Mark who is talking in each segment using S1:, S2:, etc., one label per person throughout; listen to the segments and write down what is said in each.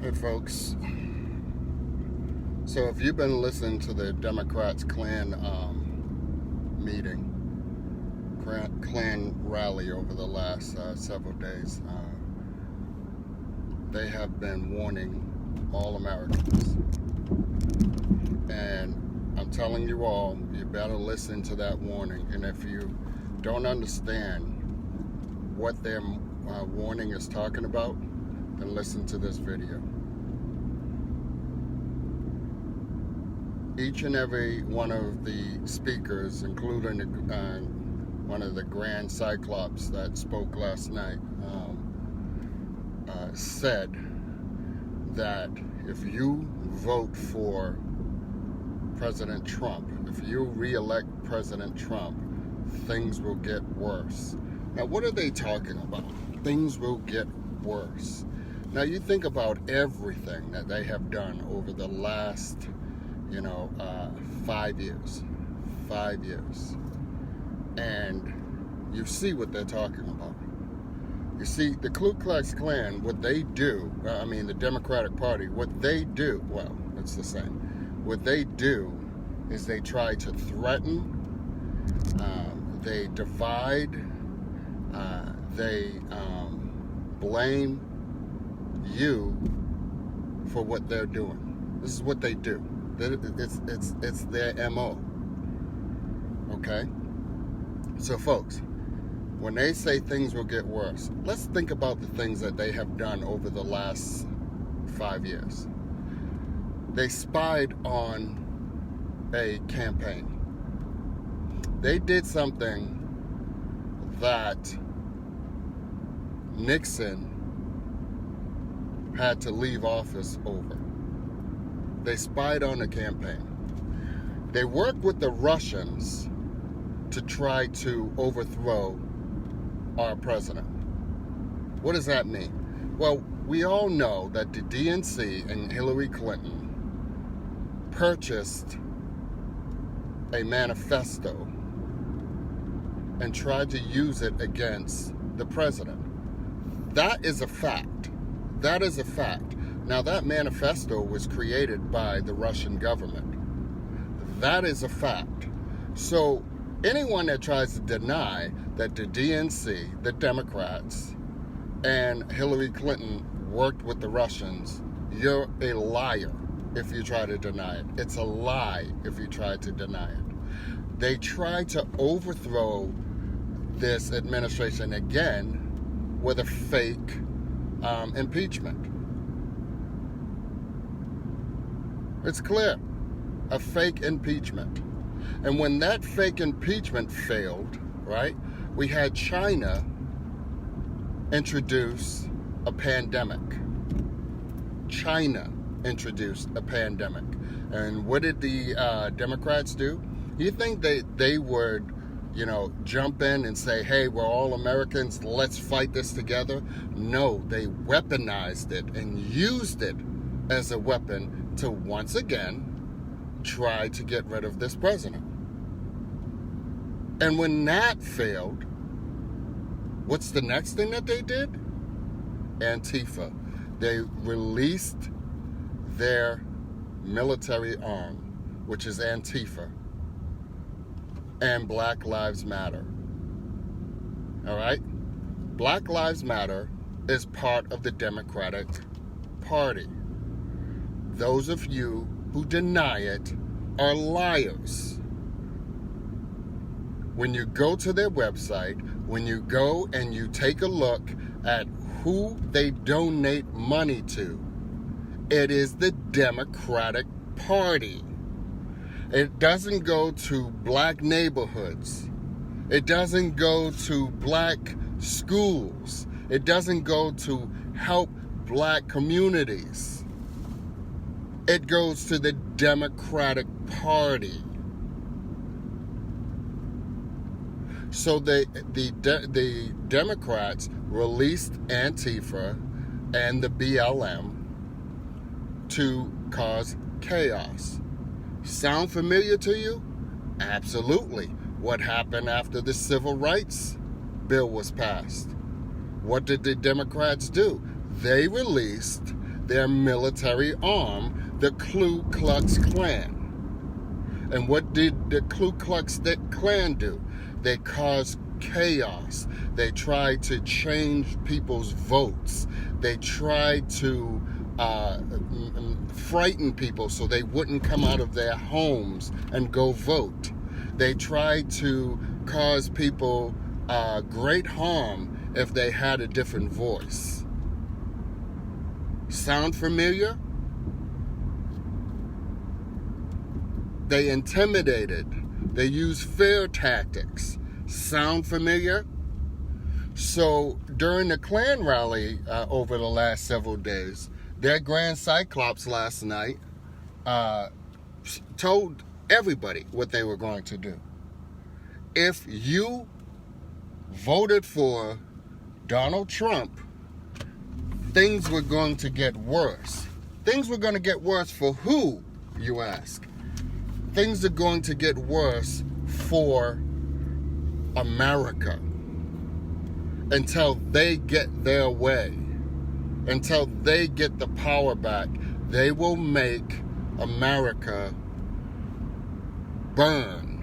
S1: Hey folks, so if you've been listening to the Democrats Klan meeting, Klan rally over the last several days, they have been warning all Americans. And I'm telling you all, you better listen to that warning. And if you don't understand what their warning is talking about, then listen to this video. Each and every one of the speakers, including one of the Grand Cyclops that spoke last night, said that if you vote for President Trump, if you re-elect President Trump, things will get worse. Now, what are they talking about? Things will get worse. Now, you think about everything that they have done over the last 5 years, and you see what they're talking about. You see, the Ku Klux Klan, what they do, the Democratic Party, what they do, well, it's the same. What they do is they try to threaten, they divide, they blame you for what they're doing. This is what they do. It's their MO. Okay? So folks, when they say things will get worse, let's think about the things that they have done over the last 5 years. They spied on a campaign. They did something that Nixon had to leave office over. They spied on a campaign. They worked with the Russians to try to overthrow our president. What does that mean? Well, we all know that the DNC and Hillary Clinton purchased a manifesto and tried to use it against the president. That is a fact. That is a fact. Now, that manifesto was created by the Russian government. That is a fact. So anyone that tries to deny that the DNC, the Democrats, and Hillary Clinton worked with the Russians, you're a liar if you try to deny it. It's a lie if you try to deny it. They tried to overthrow this administration again with a fake impeachment. It's clear, a fake impeachment. And when that fake impeachment failed, right, we had China introduce a pandemic. China introduced a pandemic. And what did the Democrats do? You think they would, jump in and say, hey, we're all Americans, let's fight this together? No, they weaponized it and used it as a weapon to once again try to get rid of this president. And when that failed, what's the next thing that they did? Antifa. They released their military arm, which is Antifa, and Black Lives Matter. All right? Black Lives Matter is part of the Democratic Party. Those of you who deny it are liars. When you go to their website, when you go and you take a look at who they donate money to, it is the Democratic Party. It doesn't go to black neighborhoods. It doesn't go to black schools. It doesn't go to help black communities. It goes to the Democratic Party. So the Democrats released Antifa and the BLM to cause chaos. Sound familiar to you? Absolutely. What happened after the Civil Rights Bill was passed? What did the Democrats do? They released their military arm, the Ku Klux Klan. And what did the Ku Klux Klan do? They caused chaos. They tried to change people's votes. They tried to frighten people so they wouldn't come out of their homes and go vote. They tried to cause people great harm if they had a different voice. Sound familiar? They intimidated. They used fear tactics. Sound familiar? So during the Klan rally over the last several days, their Grand Cyclops last night told everybody what they were going to do. If you voted for Donald Trump, things were going to get worse. Things were going to get worse for who, you ask? Things are going to get worse for America until they get their way, until they get the power back. They will make America burn.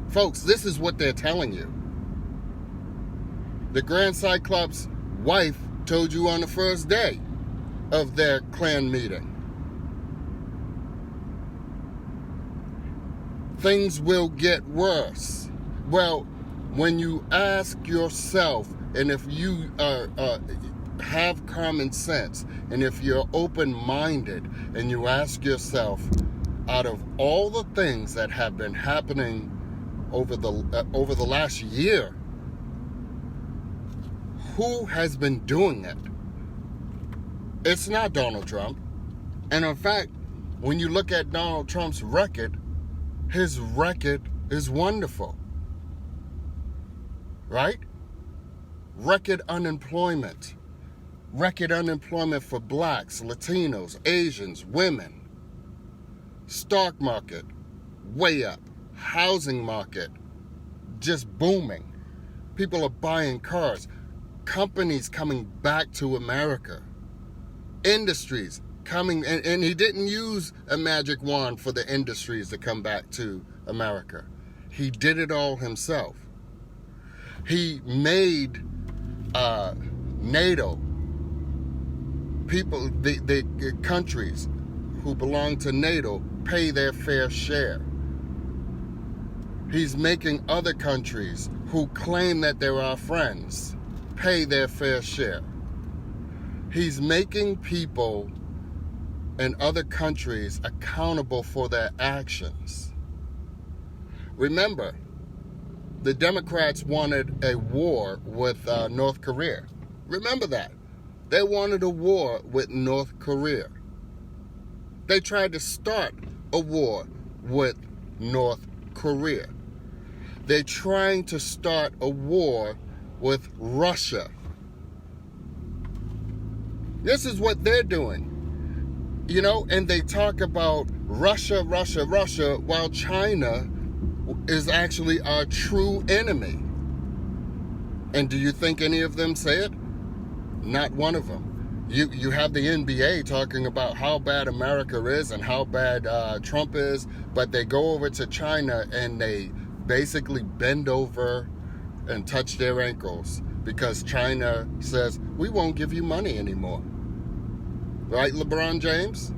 S1: Folks, this is what they're telling you. The Grand Cyclops' wife told you on the first day of their Klan meeting. Things will get worse. Well, when you ask yourself, and if you have common sense, and if you're open-minded, and you ask yourself, out of all the things that have been happening over the last year, who has been doing it? It's not Donald Trump. And in fact, when you look at Donald Trump's record, his record is wonderful. Right? Record unemployment. Record unemployment for blacks, Latinos, Asians, women. Stock market, way up. Housing market, just booming. People are buying cars. Companies coming back to America. Industries coming, and he didn't use a magic wand for the industries to come back to America. He did it all himself. He made NATO, people, the countries who belong to NATO, pay their fair share. He's making other countries who claim that they're our friends pay their fair share. He's making people in other countries accountable for their actions. Remember, the Democrats wanted a war with North Korea. Remember that. They wanted a war with North Korea. They tried to start a war with North Korea. They're trying to start a war with Russia. This is what they're doing. You know, and they talk about Russia, Russia, Russia, while China is actually our true enemy. And do you think any of them say it? Not one of them. You have the NBA talking about how bad America is and how bad Trump is, but they go over to China and they basically bend over and touch their ankles because China says, we won't give you money anymore. Right, LeBron James?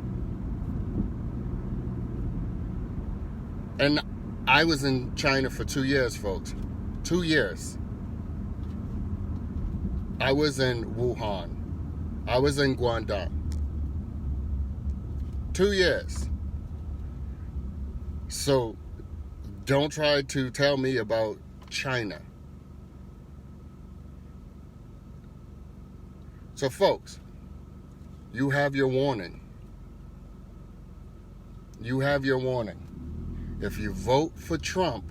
S1: And I was in China for 2 years, folks. 2 years. I was in Wuhan. I was in Guangdong. 2 years. So don't try to tell me about China. So folks, you have your warning. You have your warning. If you vote for Trump,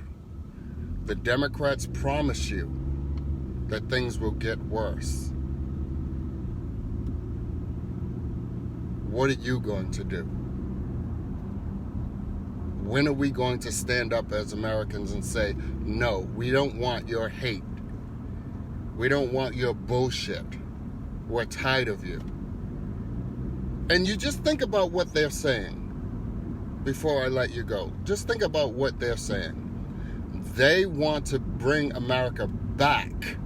S1: the Democrats promise you that things will get worse. What are you going to do? When are we going to stand up as Americans and say, no, we don't want your hate. We don't want your bullshit. We're tired of you. And you just think about what they're saying before I let you go. Just think about what they're saying. They want to bring America back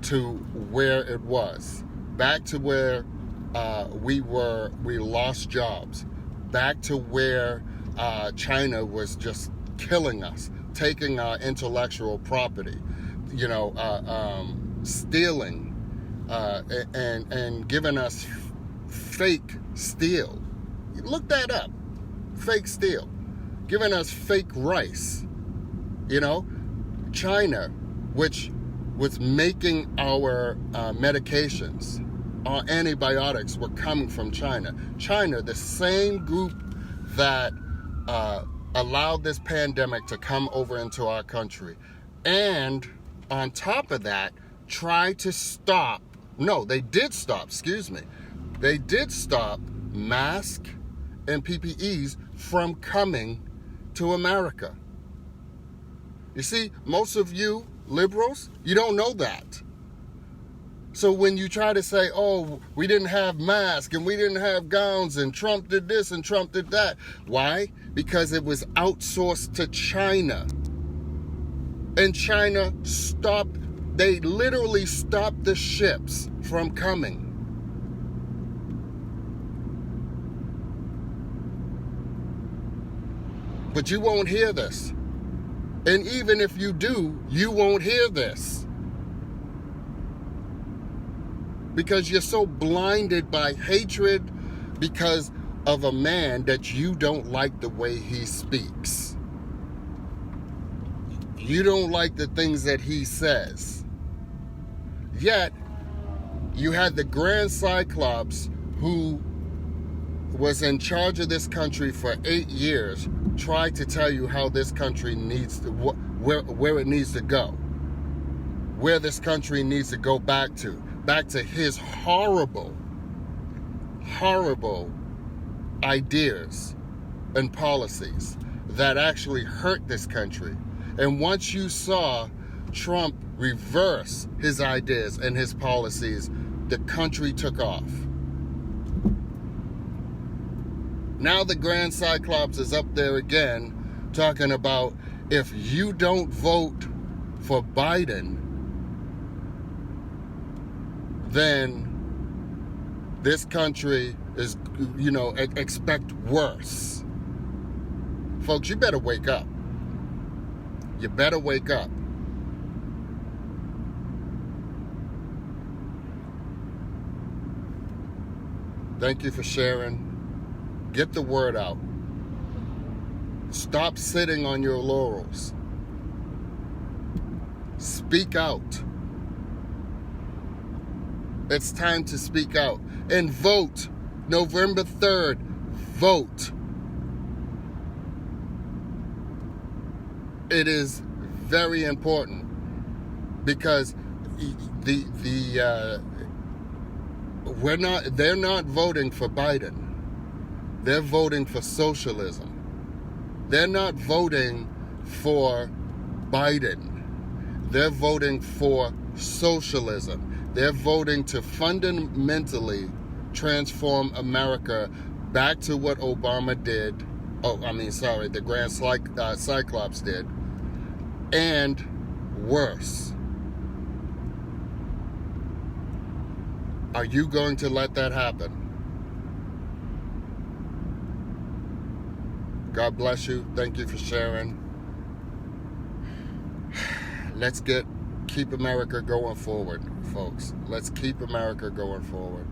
S1: to where it was, back to where we lost jobs, back to where China was just killing us, taking our intellectual property, stealing and giving us fake steel. Look that up. Fake steel. Giving us fake rice. China, which was making our medications, our antibiotics were coming from China. China, the same group that allowed this pandemic to come over into our country. And on top of that, they did stop masks and PPEs from coming to America. You see, most of you liberals, you don't know that. So when you try to say, oh, we didn't have masks and we didn't have gowns and Trump did this and Trump did that. Why? Because it was outsourced to China. And China they literally stopped the ships from coming. But you won't hear this. And even if you do, you won't hear this. Because you're so blinded by hatred because of a man that you don't like the way he speaks. You don't like the things that he says. Yet, you had the Grand Cyclops who was in charge of this country for 8 years try to tell you how this country needs to, where it needs to go. Where this country needs to go back to his horrible ideas and policies that actually hurt this country. And once you saw Trump reverse his ideas and his policies, the country took off. Now the Grand Cyclops is up there again talking about if you don't vote for Biden, then this country is, expect worse. Folks, you better wake up. You better wake up. Thank you for sharing. Get the word out. Stop sitting on your laurels. Speak out. It's time to speak out. And vote. November 3rd. Vote. It is very important because they're not voting for Biden. They're voting for socialism. They're not voting for Biden. They're voting for socialism. They're voting to fundamentally transform America back to what Obama did. The Grand Cyclops did. And worse. Are you going to let that happen? God bless you. Thank you for sharing. Let's keep America going forward, folks. Let's keep America going forward.